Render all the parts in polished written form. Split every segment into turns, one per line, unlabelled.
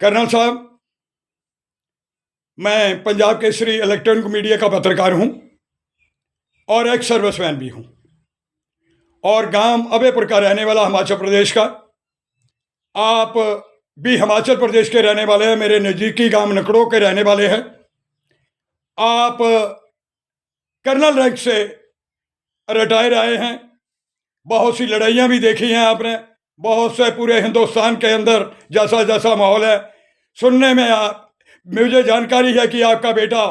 Colonel साहब, मैं Punjab Kesari electronic media का पत्रकार हूं और एक सर्विसमैन भी हूं और गांव अभयपुर का रहने वाला हिमाचल प्रदेश का। आप भी हिमाचल प्रदेश के रहने वाले हैं, मेरे नज़दीकी गांव नकड़ों के रहने वाले हैं। आप कर्नल रैंक से रिटायर आए हैं, बहुत सी लड़ाइयाँ भी देखी हैं आपने, बहुत से पूरे हिंदुस्तान के अंदर जैसा जैसा माहौल है। सुनने में मुझे जानकारी है कि आपका बेटा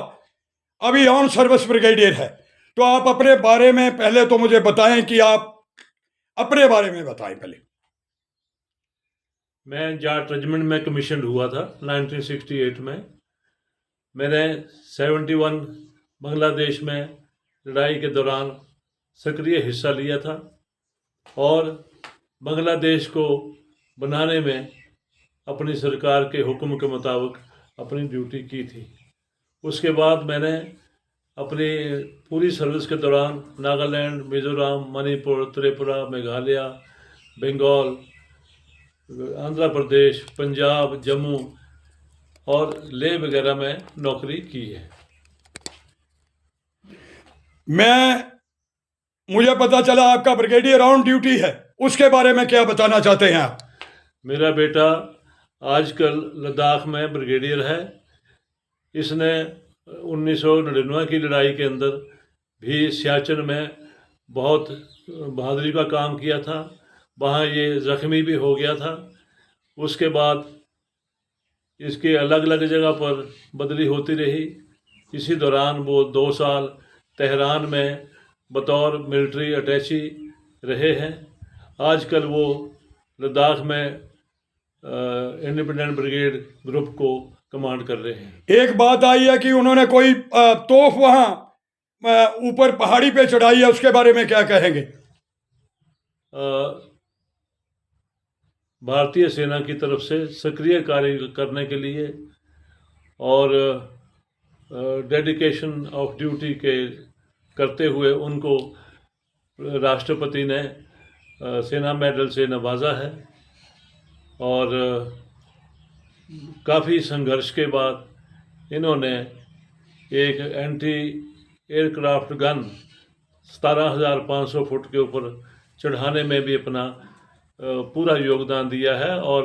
अभी ऑन सर्विस ब्रिगेडियर है, तो आप अपने बारे में पहले तो मुझे बताएं कि आप अपने बारे में बताएं पहले।
मैं जाट रेजिमेंट में कमीशन हुआ था 1968 में। मैंने 71 बांग्लादेश में लड़ाई के दौरान सक्रिय हिस्सा लिया था और बांग्लादेश को बनाने में अपनी सरकार के हुक्म के मुताबिक अपनी ड्यूटी की थी। उसके बाद मैंने अपनी पूरी सर्विस के दौरान नागालैंड, मिज़ोरम, मणिपुर, त्रिपुरा, मेघालय, बंगाल, आंध्र प्रदेश, पंजाब, जम्मू और लेह वगैरह में नौकरी की है।
मुझे पता चला आपका ब्रिगेडियर ऑन ड्यूटी है, उसके बारे में क्या बताना चाहते हैं आप?
मेरा बेटा आजकल लद्दाख में ब्रिगेडियर है। इसने 1999 की लड़ाई के अंदर भी सियाचिन में बहुत बहादुरी का काम किया था। वहाँ ये ज़ख्मी भी हो गया था। उसके बाद इसके अलग अलग जगह पर बदली होती रही। इसी दौरान वो 2 साल तेहरान में बतौर मिलिट्री अटैची रहे हैं। आजकल वो लद्दाख में इंडिपेंडेंट ब्रिगेड ग्रुप को कमांड कर रहे हैं।
एक बात आई है कि उन्होंने कोई तोफ वहाँ ऊपर पहाड़ी पे चढ़ाई है, उसके बारे में क्या कहेंगे?
भारतीय सेना की तरफ से सक्रिय कार्य करने के लिए और डेडिकेशन ऑफ ड्यूटी के करते हुए उनको राष्ट्रपति ने सेना मेडल से नवाजा है और काफ़ी संघर्ष के बाद इन्होंने एक एंटी एयरक्राफ्ट गन 17,500 फुट के ऊपर चढ़ाने में भी अपना पूरा योगदान दिया है और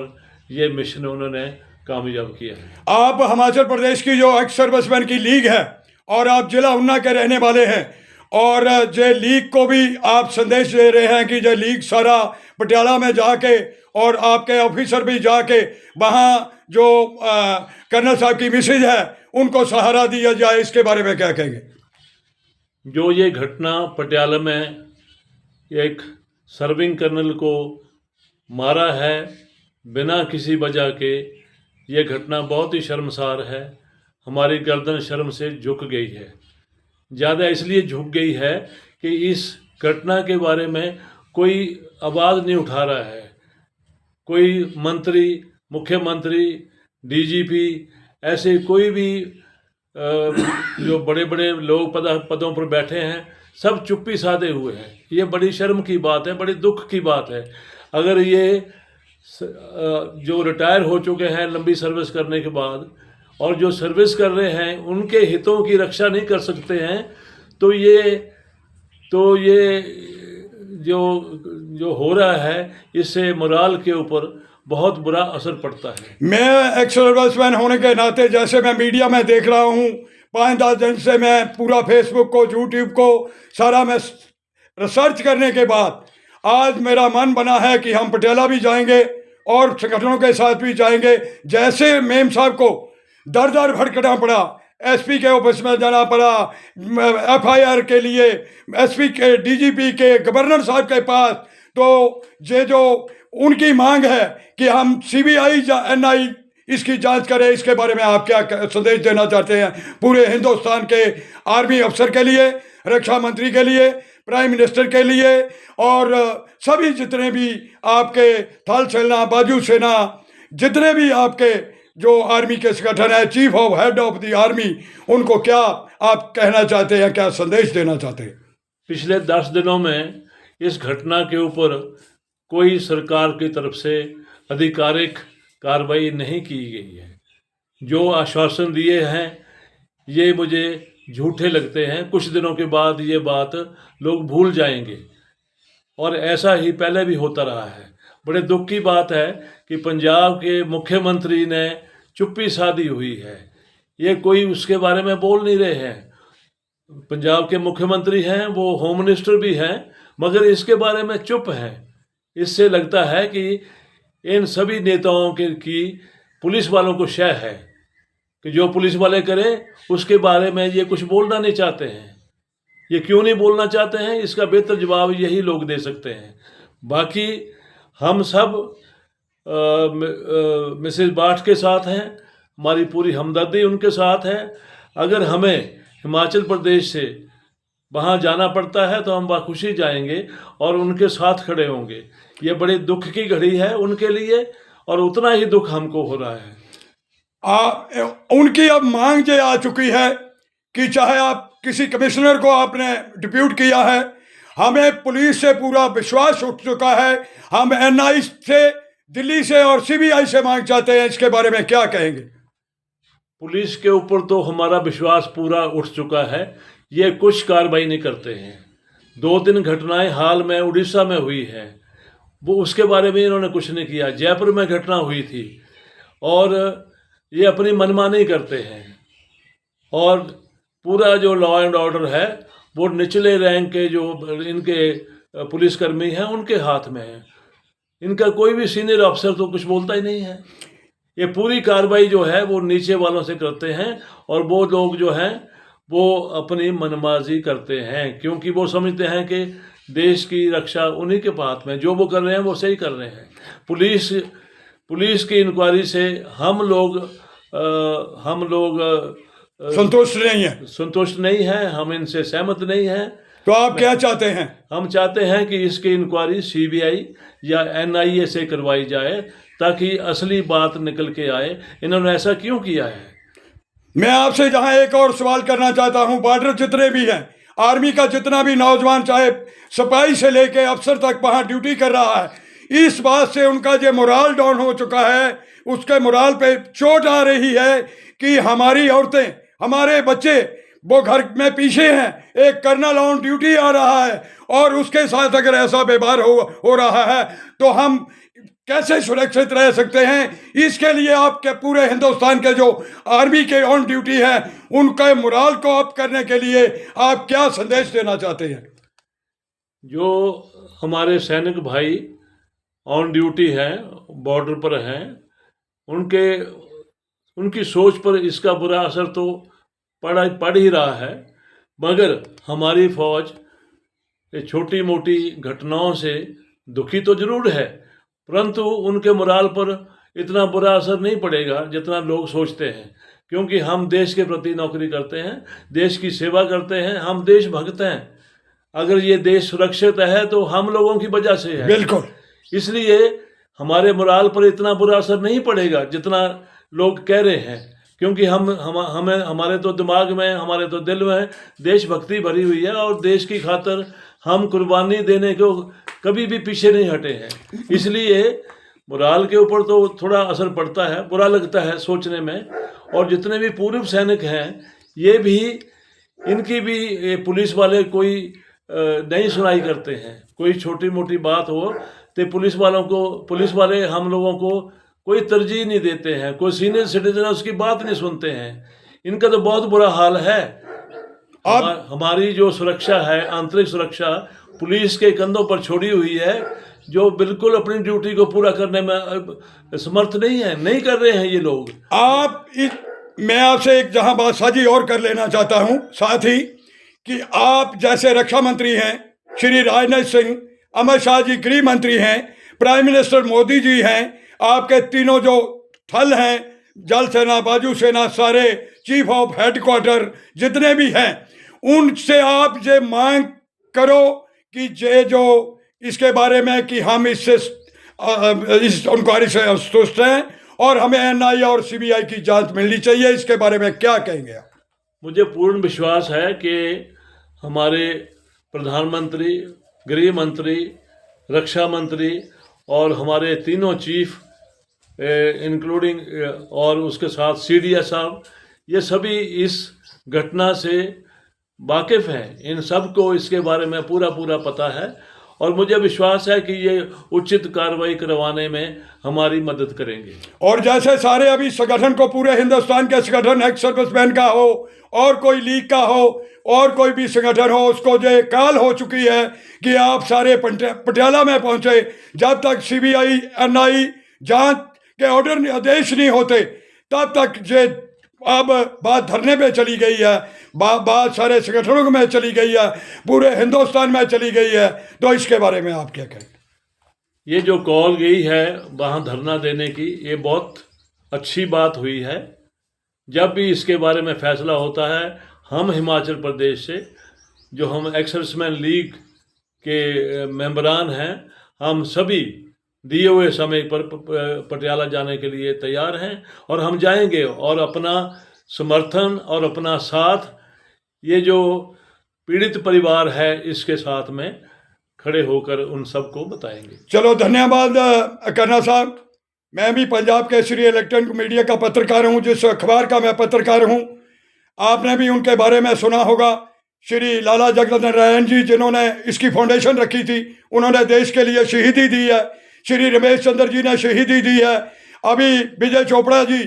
ये मिशन उन्होंने कामयाब किया है।
आप हिमाचल प्रदेश की जो एक्स सर्विसमैन की लीग है और आप जिला ऊना के रहने वाले हैं और जे लीग को भी आप संदेश दे रहे हैं कि जे लीग सारा पटियाला में जाके और आपके ऑफिसर भी जाके वहाँ जो कर्नल साहब की मिसेज है उनको सहारा दिया जाए, इसके बारे में क्या कहेंगे?
जो ये घटना पटियाला में एक सर्विंग कर्नल को मारा है बिना किसी वजह के, ये घटना बहुत ही शर्मसार है। हमारी गर्दन शर्म से झुक गई है। ज़्यादा इसलिए झुक गई है कि इस घटना के बारे में कोई आवाज़ नहीं उठा रहा है। कोई मंत्री, मुख्यमंत्री, डीजीपी, ऐसे कोई भी जो बड़े बड़े लोग पदों पर बैठे हैं, सब चुप्पी साधे हुए हैं। ये बड़ी शर्म की बात है, बड़ी दुख की बात है। अगर ये जो रिटायर हो चुके हैं लंबी सर्विस करने के बाद और जो सर्विस कर रहे हैं उनके हितों की रक्षा नहीं कर सकते हैं, तो ये जो हो रहा है इससे मोराल के ऊपर बहुत बुरा असर पड़ता है।
मैं एक्स सर्विसमैन होने के नाते जैसे मैं मीडिया में देख रहा हूँ 5-10 दिन से, मैं पूरा फेसबुक को, यूट्यूब को सारा मैं रिसर्च करने के बाद आज मेरा मन बना है कि हम पटियाला भी जाएंगे और संगठनों के साथ भी जाएंगे। जैसे मेम साहब को दर दर भटकना पड़ा, एसपी के ऑफिस में जाना पड़ा एफआईआर के लिए, एसपी के, डीजीपी के, गवर्नर साहब के पास, तो ये जो उनकी मांग है कि हम सीबीआई एनआई इसकी जांच करें, इसके बारे में आप क्या संदेश देना चाहते हैं पूरे हिंदुस्तान के आर्मी अफसर के लिए, रक्षा मंत्री के लिए, प्राइम मिनिस्टर के लिए और सभी जितने भी आपके थल सेना, बाजू सेना, जितने भी आपके जो आर्मी के संगठन है, chief of head of the army, उनको क्या आप कहना चाहते हैं, क्या संदेश देना चाहते हैं?
पिछले 10 दिनों में इस घटना के ऊपर कोई सरकार की तरफ से आधिकारिक कार्रवाई नहीं की गई है। जो आश्वासन दिए हैं ये मुझे झूठे लगते हैं। कुछ दिनों के बाद ये बात लोग भूल जाएंगे और ऐसा ही पहले भी होता रहा है। बड़े दुख की बात है कि पंजाब के मुख्यमंत्री ने चुप्पी साधी हुई है। ये कोई उसके बारे में बोल नहीं रहे हैं। पंजाब के मुख्यमंत्री हैं, वो होम मिनिस्टर भी हैं, मगर इसके बारे में चुप हैं। इससे लगता है कि इन सभी नेताओं की पुलिस वालों को शय है कि जो पुलिस वाले करें उसके बारे में ये कुछ बोलना नहीं चाहते हैं। ये क्यों नहीं बोलना चाहते हैं, इसका बेहतर जवाब यही लोग दे सकते हैं। बाकी हम सब मिसेस बाट के साथ हैं, हमारी पूरी हमदर्दी उनके साथ है। अगर हमें हिमाचल प्रदेश से वहाँ जाना पड़ता है तो हम बाखुशी जाएंगे और उनके साथ खड़े होंगे। ये बड़े दुख की घड़ी है उनके लिए और उतना ही दुख हमको हो रहा है।
उनकी अब मांग ये आ चुकी है कि चाहे आप किसी कमिश्नर को आपने डिप्यूट किया है, हमें पुलिस से पूरा विश्वास उठ चुका है। हम एनआई से, दिल्ली से और सीबीआई से मांग चाहते हैं। इसके बारे में क्या कहेंगे?
पुलिस के ऊपर तो हमारा विश्वास पूरा उठ चुका है। ये कुछ कार्रवाई नहीं करते हैं। 2-3 घटनाएं हाल में उड़ीसा में हुई हैं, वो उसके बारे में इन्होंने कुछ नहीं किया। जयपुर में घटना हुई थी और ये अपनी मनमानी करते हैं। और पूरा जो लॉ एंड ऑर्डर है वो निचले रैंक के जो इनके पुलिसकर्मी हैं उनके हाथ में है। इनका कोई भी सीनियर अफसर तो कुछ बोलता ही नहीं है। ये पूरी कार्रवाई जो है वो नीचे वालों से करते हैं और वो लोग जो हैं वो अपनी मनमाजी करते हैं, क्योंकि वो समझते हैं कि देश की रक्षा उन्हीं के हाथ में, जो वो कर रहे हैं वो सही कर रहे हैं। पुलिस की इंक्वायरी से हम लोग संतुष्ट नहीं हैं। हम इनसे सहमत नहीं हैं।
तो आप क्या चाहते हैं?
हम चाहते हैं कि इसकी इंक्वायरी सीबीआई या एनआईए से करवाई जाए ताकि असली बात निकल के आए। इन्होंने ऐसा क्यों किया है?
मैं आपसे जहां एक और सवाल करना चाहता हूं, बॉर्डर जितने भी हैं, आर्मी का जितना भी नौजवान चाहे सिपाही से लेके अफसर तक वहां ड्यूटी कर रहा है, इस बात से उनका जो मोराल डाउन हो चुका है, उसके मोराल पे चोट आ रही है कि हमारी औरतें, हमारे बच्चे वो घर में पीछे हैं। एक कर्नल ऑन ड्यूटी आ रहा है और उसके साथ अगर ऐसा व्यवहार हो रहा है तो हम कैसे सुरक्षित रह सकते हैं? इसके लिए आपके पूरे हिंदुस्तान के जो आर्मी के ऑन ड्यूटी है उनके मोराल को अप करने के लिए आप क्या संदेश देना चाहते हैं?
जो हमारे सैनिक भाई ऑन ड्यूटी हैं, बॉर्डर पर हैं, उनकी सोच पर इसका बुरा असर तो पड़ ही रहा है। मगर हमारी फौज छोटी मोटी घटनाओं से दुखी तो जरूर है, परंतु उनके मोराल पर इतना बुरा असर नहीं पड़ेगा जितना लोग सोचते हैं, क्योंकि हम देश के प्रति नौकरी करते हैं, देश की सेवा करते हैं, हम देशभक्त हैं। अगर ये देश सुरक्षित है तो हम लोगों की वजह से है।
बिल्कुल।
इसलिए हमारे मोराल पर इतना बुरा असर नहीं पड़ेगा जितना लोग कह रहे हैं, क्योंकि हमारे तो दिमाग में, हमारे तो दिल में देशभक्ति भरी हुई है और देश की खातिर हम कुर्बानी देने को कभी भी पीछे नहीं हटे हैं। इसलिए मोराल के ऊपर तो थोड़ा असर पड़ता है, बुरा लगता है सोचने में। और जितने भी पूर्व सैनिक हैं ये भी, इनकी भी पुलिस वाले कोई नहीं सुनाई करते हैं। कोई छोटी मोटी बात हो तो पुलिस वाले हम लोगों को कोई तरजीह नहीं देते हैं। कोई सीनियर सिटीजन उसकी बात नहीं सुनते हैं। इनका तो बहुत बुरा हाल है। हमारी जो सुरक्षा है, आंतरिक सुरक्षा, पुलिस के कंधों पर छोड़ी हुई है, जो बिल्कुल अपनी ड्यूटी को पूरा करने में समर्थ नहीं है, नहीं कर रहे हैं ये लोग।
मैं आपसे एक जहां बात साझी और कर लेना चाहता हूं साथ ही, कि आप जैसे रक्षा मंत्री हैं, श्री राजनाथ सिंह, अमित शाह जी गृह मंत्री हैं, प्राइम मिनिस्टर मोदी जी हैं, आपके तीनों जो थल हैं, जल सेना, बाजू सेना, सारे चीफ ऑफ हेडक्वार्टर जितने भी हैं, उनसे आप ये मांग करो कि ये जो इसके बारे में कि हम इस इंक्वायरी से संतुष्ट हैं और हमें एनआईए और सीबीआई की जांच मिलनी चाहिए। इसके बारे में क्या कहेंगे आप?
मुझे पूर्ण विश्वास है कि हमारे प्रधानमंत्री, गृह मंत्री, रक्षा मंत्री और हमारे तीनों चीफ इंक्लूडिंग और उसके साथ सीडीएस साहब, ये सभी इस घटना से वाकिफ़ हैं। इन सब को इसके बारे में पूरा पता है और मुझे विश्वास है कि ये उचित कार्रवाई करवाने में हमारी मदद करेंगे।
और जैसे सारे अभी संगठन को, पूरे हिंदुस्तान के संगठन, एक्स सर्विसमैन का हो और कोई लीग का हो और कोई भी संगठन हो, उसको जो काल हो चुकी है कि आप सारे पटियाला में पहुंचे, जब तक सीबीआई एनआई जांच के ऑर्डर आदेश नहीं होते तब तक जे अब बात धरने पे चली गई है, बात सारे संगठनों में चली गई है, पूरे हिंदुस्तान में चली गई है। तो इसके बारे में आप क्या कहें?
ये जो कॉल गई है वहाँ धरना देने की, ये बहुत अच्छी बात हुई है। जब भी इसके बारे में फैसला होता है, हम हिमाचल प्रदेश से जो हम एक्स सर्विसमैन लीग के मेंबरान हैं, हम सभी दिए हुए समय पर पटियाला जाने के लिए तैयार हैं और हम जाएंगे और अपना समर्थन और अपना साथ ये जो पीड़ित परिवार है इसके साथ में खड़े होकर उन सबको बताएंगे।
चलो, धन्यवाद करना साहब। मैं भी पंजाब केसरी इलेक्ट्रॉनिक मीडिया का पत्रकार हूँ, जिस अखबार का मैं पत्रकार हूँ। आपने भी उनके बारे में सुना होगा, श्री लाला जगदन नारायण जी, जिन्होंने इसकी फाउंडेशन रखी थी, उन्होंने देश के लिए शहीदी दी है। श्री रमेश चंद्र जी ने शहीदी दी है। अभी विजय चोपड़ा जी,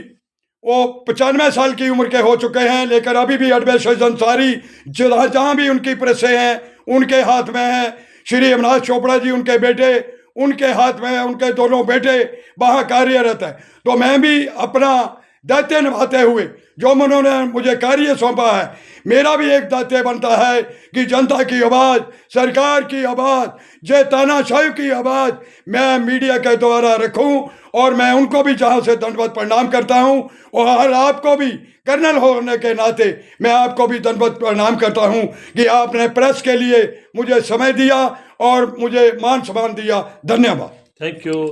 वो 95 साल की उम्र के हो चुके हैं, लेकिन अभी भी एडमिनिस्ट्रेशन सारी जहाँ भी उनकी प्रेसें हैं उनके हाथ में है। श्री अविनाश चोपड़ा जी, उनके बेटे, उनके हाथ में है, उनके दोनों बेटे वहाँ कार्यरत है। तो मैं भी अपना दायित्व निभाते हुए जो उन्होंने मुझे कार्य सौंपा है, मेरा भी एक दायित्व बनता है कि जनता की आवाज़, सरकार की आवाज़, जे तानाशाही की आवाज़ मैं मीडिया के द्वारा रखूं। और मैं उनको भी जहां से दंडवत प्रणाम करता हूं, और आपको भी कर्नल होने के नाते मैं आपको भी दंडवत प्रणाम करता हूं कि आपने प्रेस के लिए मुझे समय दिया और मुझे मान सम्मान दिया। धन्यवाद।
Thank you.